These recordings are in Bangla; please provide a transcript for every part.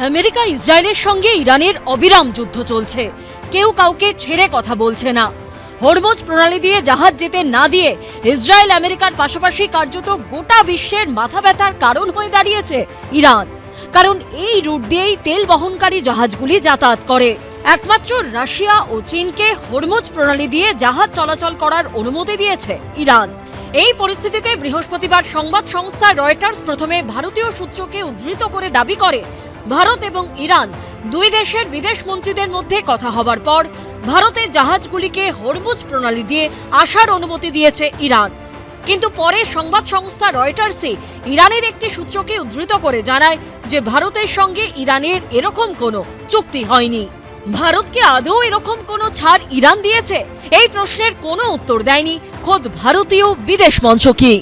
আমেরিকা ইসরায়েলের সঙ্গে ইরানের অবিরাম যুদ্ধ চলছে। কেউ কাউকে ছেড়ে কথা বলছে না। হরমুজ প্রণালী দিয়ে জাহাজ যেতে না দিয়ে ইসরায়েল আমেরিকার পাশাপাশি কার্যত গোটা বিশ্বের মাথা ব্যথার কারণ হয়ে দাঁড়িয়েছে ইরান। কারণ এই রুট দিয়েই তেল বহনকারী জাহাজগুলি যাতায়াত করে। একমাত্র রাশিয়া ও চীনকে হরমুজ প্রণালী দিয়ে জাহাজ চলাচল করার অনুমতি দিয়েছে ইরান। এই পরিস্থিতিতে বৃহস্পতিবার সংবাদ সংস্থা রয়টার্স প্রথমে ভারতীয় সূত্রকে উদ্ধৃত করে দাবি করে, ভারত এবং ইরান দুই দেশের বিদেশ মন্ত্রীদের মধ্যে কথা হবার পর ভারতের জাহাজগুলিকে হরমুজ প্রণালী দিয়ে আসার অনুমতি দিয়েছে ইরান। কিন্তু পরে সংবাদ সংস্থা রয়টার্সে ইরানের একটি সূত্রকে উদ্ধৃত করে জানায় যে ভারতের সঙ্গে ইরানের এরকম কোনো চুক্তি হয়নি। ভারতকে আদৌ এরকম কোনো ছাড় ইরান দিয়েছে? এই প্রশ্নের কোনো উত্তর দেয়নি খোদ ভারতীয় বিদেশ মন্ত্রী।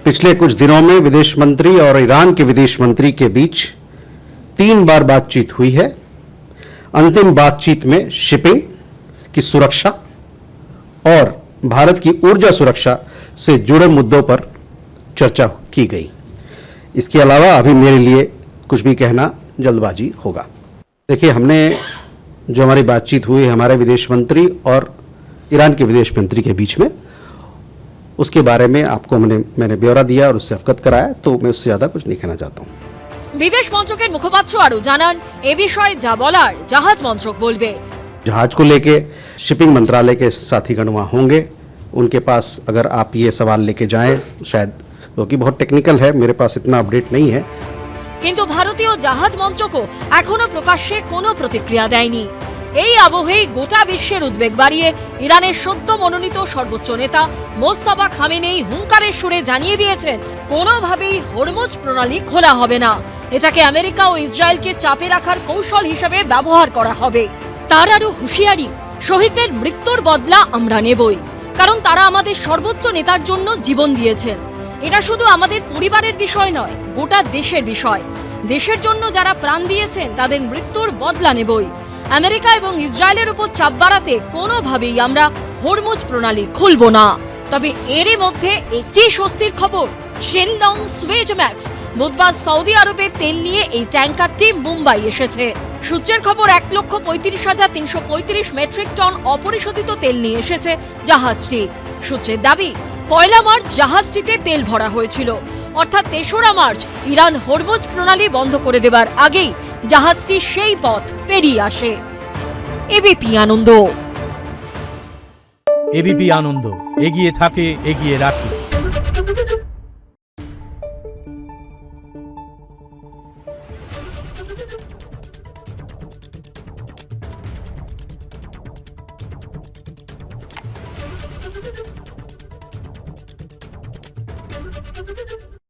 पिछले कुछ दिनों में विदेश मंत्री और ईरान के विदेश मंत्री के बीच 3 बार बातचीत हुई है। अंतिम बातचीत में शिपिंग की सुरक्षा और भारत की ऊर्जा सुरक्षा से जुड़े मुद्दों पर चर्चा की गई। इसके अलावा अभी मेरे लिए कुछ भी कहना जल्दबाजी होगा। देखिए, हमने जो हमारी बातचीत हुई हमारे विदेश मंत्री और ईरान के विदेश मंत्री के बीच में, उसके बारे में आपको मैंने ब्यौरा दिया और उससे अवगत कराया, तो मैं उससे ज्यादा कुछ नहीं कहना चाहता हूं। বিদেশ মন্ত্রকের মুখপাত্র আরো জানান, এ বিষয়ে যা বলার জাহাজ মন্ত্রক বলবে। जहाज को लेके शिपिंग मंत्रालय के साथीगण वहां होंगे, उनके पास अगर आप ये सवाल लेके जाएं, शायद क्योंकि बहुत टेक्निकल है, मेरे पास इतना अपडेट नहीं है। কিন্তু ভারতীয় জাহাজ মন্ত্রকও এখনো প্রকাশ্যে কোনো প্রতিক্রিয়া দেয়নি। এই আবহেই গোটা বিশ্বের উদ্বেগ বাড়িয়ে ইরানের সদ্য মনোনীত সর্বোচ্চ নেতা মোস্তাফা খামেনেই হুঙ্কারের সুরে জানিয়ে দিয়েছেন, কোনোভাবেই হরমুজ প্রণালী খোলা হবে না। এটাকে আমেরিকা ও ইসরায়েলকে চাপে রাখার কৌশল হিসেবে ব্যবহার করা হবে। তার আরো হুঁশিয়ারি, শহীদদের মৃত্যুর বদলা আমরা নেবই, কারণ তারা আমাদের সর্বোচ্চ নেতার জন্য জীবন দিয়েছেন। এটা শুধু আমাদের পরিবারের বিষয় নয়, গোটা দেশের বিষয়। দেশের জন্য যারা প্রাণ দিয়েছেন তাদের মৃত্যুর বদলা নেবই। আমেরিকা এবং ইসরায়েলের উপর চাপ বাড়াতে কোনোভাবেই আমরা হরমুজ প্রণালী খুলব না। তবে এরই মধ্যে একটি স্বস্তির খবর, শেনলং সুয়েজ ম্যাক্স বুধবার সৌদি আরবে তেল নিয়ে এই ট্যাঙ্কারটি মুম্বাই এসেছে। সূত্রের খবর, 1,35,335 মেট্রিক টন অপরিশোধিত তেল নিয়ে এসেছে জাহাজটি। সূত্রের দাবি, 1 মার্চ জাহাজটিতে তেল ভরা হয়েছিল, অর্থাৎ 3রা মার্চ ইরান হরমুজ প্রণালী বন্ধ করে দেবার আগেই জাহাজটি সেই পথ পেরিয়ে আসে। এবিপি আনন্দ। এবিপি আনন্দ, এগিয়ে থাকে, এগিয়ে রাখে।